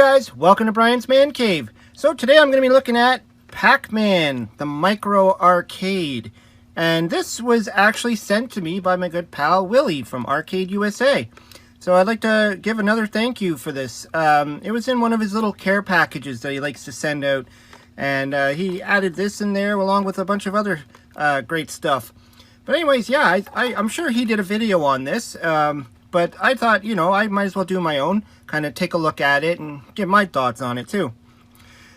guys, welcome to Brian's Man Cave. So today I'm going to be looking at Pac-Man, the micro arcade. And this was actually sent to me by my good pal Willie from Arcade USA. So I'd like to give another thank you for this. It was in one of his little care packages that he likes to send out. And he added this in there along with a bunch of other great stuff. But anyways, yeah, I'm sure he did a video on this. But I thought, you know, I might as well do my own, kind of take a look at it and give my thoughts on it too.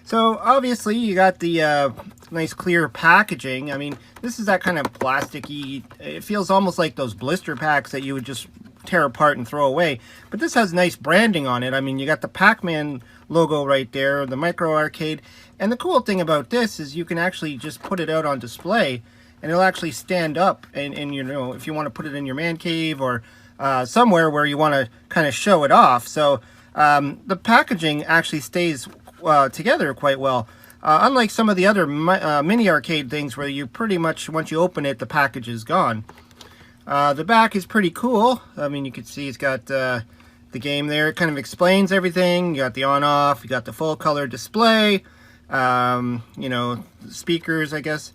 So obviously you got the nice clear packaging. I mean, this is that kind of plasticky, it feels almost like those blister packs that you would just tear apart and throw away. But this has nice branding on it. I mean, you got the Pac-Man logo right there, the micro arcade. And the cool thing about this is you can actually just put it out on display and it'll actually stand up. And you know, if you want to put it in your man cave or somewhere where you want to kind of show it off. So the packaging actually stays together quite well. Unlike some of the other mini arcade things where you pretty much, once you open it, the package is gone. The back is pretty cool. I mean, you can see it's got the game there. It kind of explains everything. You got the on-off, you got the full color display, you know, speakers, I guess.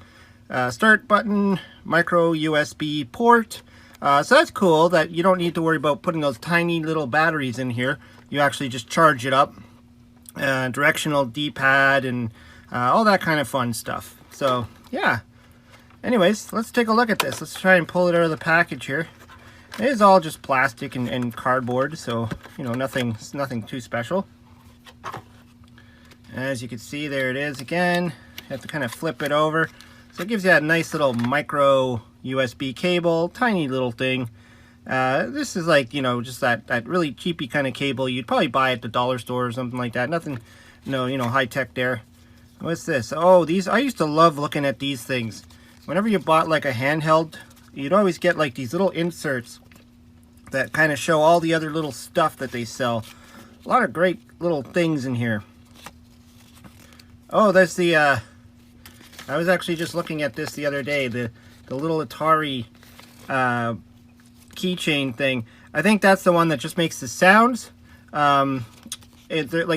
Start button, micro USB port. So that's cool that you don't need to worry about putting those tiny little batteries in here. You actually just charge it up. Directional D-pad and all that kind of fun stuff. So yeah. Anyways, let's take a look at this. Let's try and pull it out of the package here. It is all just plastic and cardboard, so you know, nothing too special. As you can see, there it is again. You have to kind of flip it over. So it gives you a nice little micro USB cable, tiny little thing. This is like, you know, just that really cheapy kind of cable you'd probably buy at the dollar store or something like that. Nothing, no, you know, high tech there. What's this? Oh, these, I used to love looking at these things. Whenever you bought like a handheld, you'd always get like these little inserts that kind of show all the other little stuff that they sell. A lot of great little things in here. Oh, there's the, I was actually just looking at this the other day, the little Atari keychain thing. I think that's the one that just makes the sounds. Like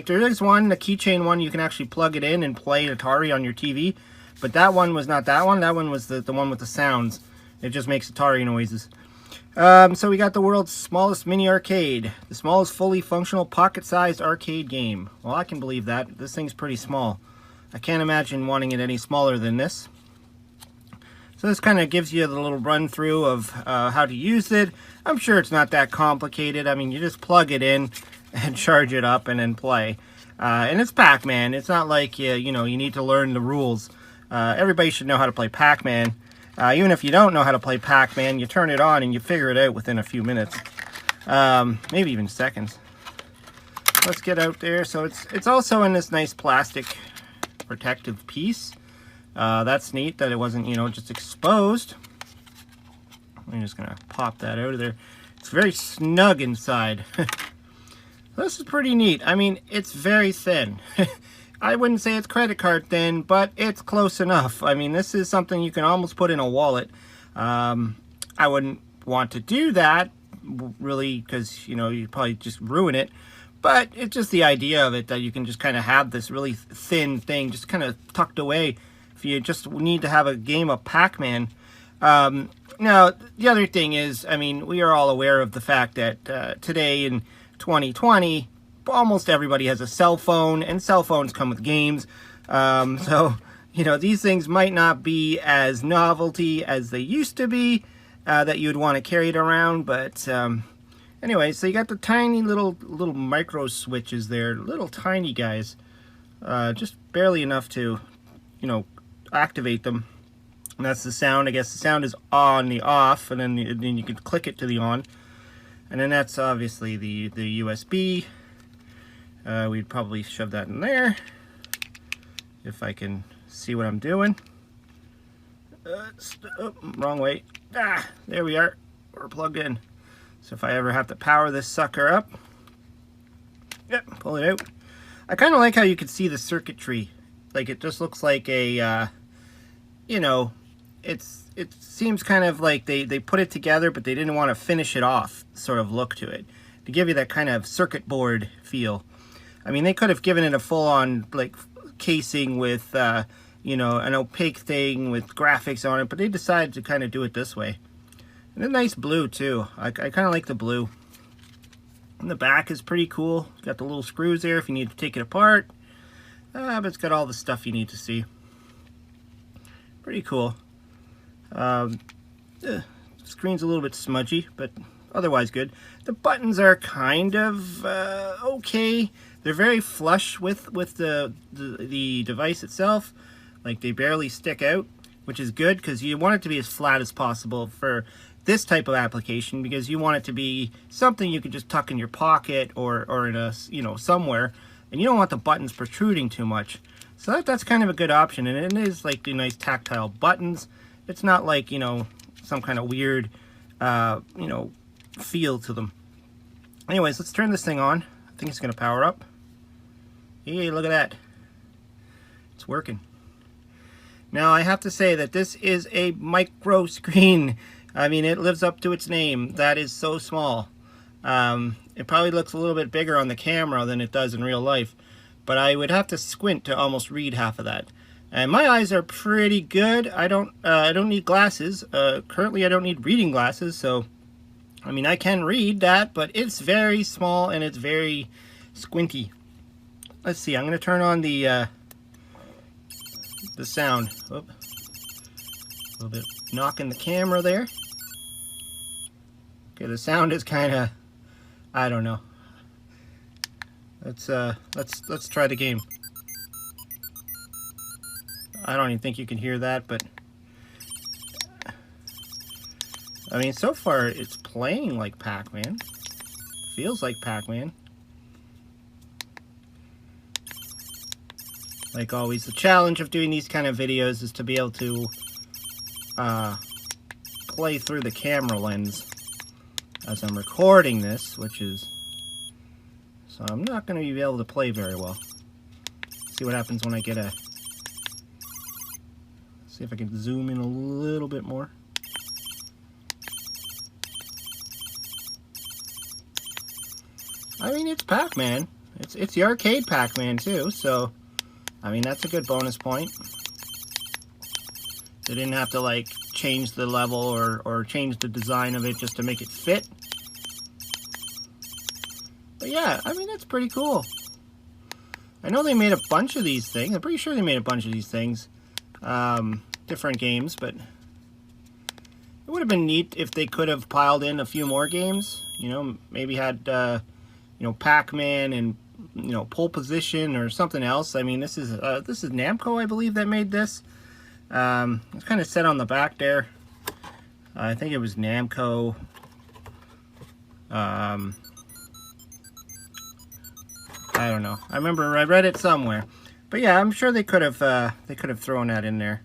there is one, the keychain one, you can actually plug it in and play Atari on your TV. But that one was not that one. That one was the one with the sounds. It just makes Atari noises. So we got the world's smallest mini arcade. The smallest fully functional pocket-sized arcade game. Well, I can believe that. This thing's pretty small. I can't imagine wanting it any smaller than this. So this kind of gives you the little run through of how to use it. I'm sure it's not that complicated. I mean, you just plug it in and charge it up and then play. And it's Pac-Man. It's not like you know, you need to learn the rules. Everybody should know how to play Pac-Man. Even if you don't know how to play Pac-Man, you turn it on and you figure it out within a few minutes. Maybe even seconds. Let's get out there. So it's also in this nice plastic protective piece. That's neat that it wasn't, you know, just exposed. I'm just gonna pop that out of there. It's very snug inside. This is pretty neat. I mean, it's very thin. I wouldn't say it's credit card thin, but it's close enough. I mean, this is something you can almost put in a wallet. I wouldn't want to do that, really, because, you know, you'd probably just ruin it. But it's just the idea of it, that you can just kind of have this really thin thing just kind of tucked away if you just need to have a game of Pac-Man. Now, the other thing is, I mean, we are all aware of the fact that today in 2020, almost everybody has a cell phone, and cell phones come with games. So, you know, these things might not be as novelty as they used to be, that you'd want to carry it around, but anyway, so you got the tiny little micro switches there, little tiny guys, just barely enough to, you know, activate them. And that's the sound. I guess the sound is on the off, and then you can click it to the on. And then that's obviously the USB. We'd probably shove that in there if I can see what I'm doing. Oh, wrong way. Ah, there we are. We're plugged in. So if I ever have to power this sucker up, yep, pull it out. I kind of like how you can see the circuitry. Like, it just looks like a, you know, it seems kind of like they put it together, but they didn't want to finish it off sort of look to it, to give you that kind of circuit board feel. I mean, they could have given it a full-on like casing with you know, an opaque thing with graphics on it, but they decided to kind of do it this way. And a nice blue too. I kind of like the blue. And the back is pretty cool. Got the little screws there if you need to take it apart. But it's got all the stuff you need to see. Pretty cool. Screen's a little bit smudgy, but otherwise good. The buttons are kind of okay. They're very flush with the device itself. Like, they barely stick out, which is good because you want it to be as flat as possible for this type of application, because you want it to be something you can just tuck in your pocket or in a, you know, somewhere, and you don't want the buttons protruding too much. So that's kind of a good option, and it is like the nice tactile buttons. It's not like, you know, some kind of weird you know, feel to them. Anyways, let's turn this thing on. I think it's gonna power up. Hey, look at that. It's working. Now, I have to say that this is a micro screen. I mean, it lives up to its name. That is so small. It probably looks a little bit bigger on the camera than it does in real life, but I would have to squint to almost read half of that. And my eyes are pretty good. I don't need glasses. Currently, I don't need reading glasses, so I mean, I can read that, but it's very small and it's very squinty. Let's see. I'm going to turn on the sound. Oop. A little bit knocking the camera there. Okay, the sound is kind of, I don't know. Let's try the game. I don't even think you can hear that, but I mean, so far it's playing like Pac-Man. Feels like Pac-Man. Like always, the challenge of doing these kind of videos is to be able to play through the camera lens as I'm recording this, which is, so I'm not going to be able to play very well. See what happens when I get a, see if I can zoom in a little bit more. I mean, it's Pac-Man. It's the arcade Pac-Man too, so I mean, that's a good bonus point. They didn't have to like change the level or change the design of it just to make it fit. But yeah, I mean, that's pretty cool. I know they made a bunch of these things. I'm pretty sure they made a bunch of these things. Different games, but it would have been neat if they could have piled in a few more games. You know, maybe had, you know, Pac-Man and, you know, Pole Position or something else. I mean, this is Namco, I believe, that made this. It's kind of set on the back there. I think it was Namco. I don't know. I remember I read it somewhere. But yeah, I'm sure they could have thrown that in there.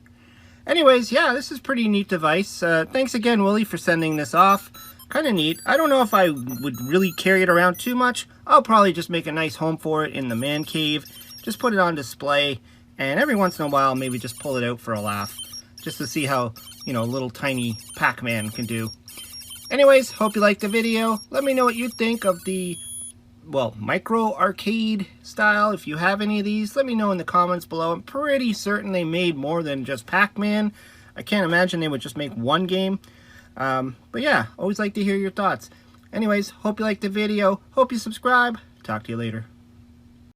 Anyways, yeah, this is a pretty neat device. Thanks again, Willie, for sending this off. Kind of neat. I don't know if I would really carry it around too much. I'll probably just make a nice home for it in the man cave. Just put it on display, and every once in a while, maybe just pull it out for a laugh, just to see how, you know, little tiny Pac-Man can do. Anyways, hope you liked the video. Let me know what you think of the, well, micro arcade style. If you have any of these, let me know in the comments below. I'm pretty certain they made more than just Pac-Man. I can't imagine they would just make one game. But yeah, always like to hear your thoughts. Anyways, hope you liked the video. Hope you subscribe. Talk to you later.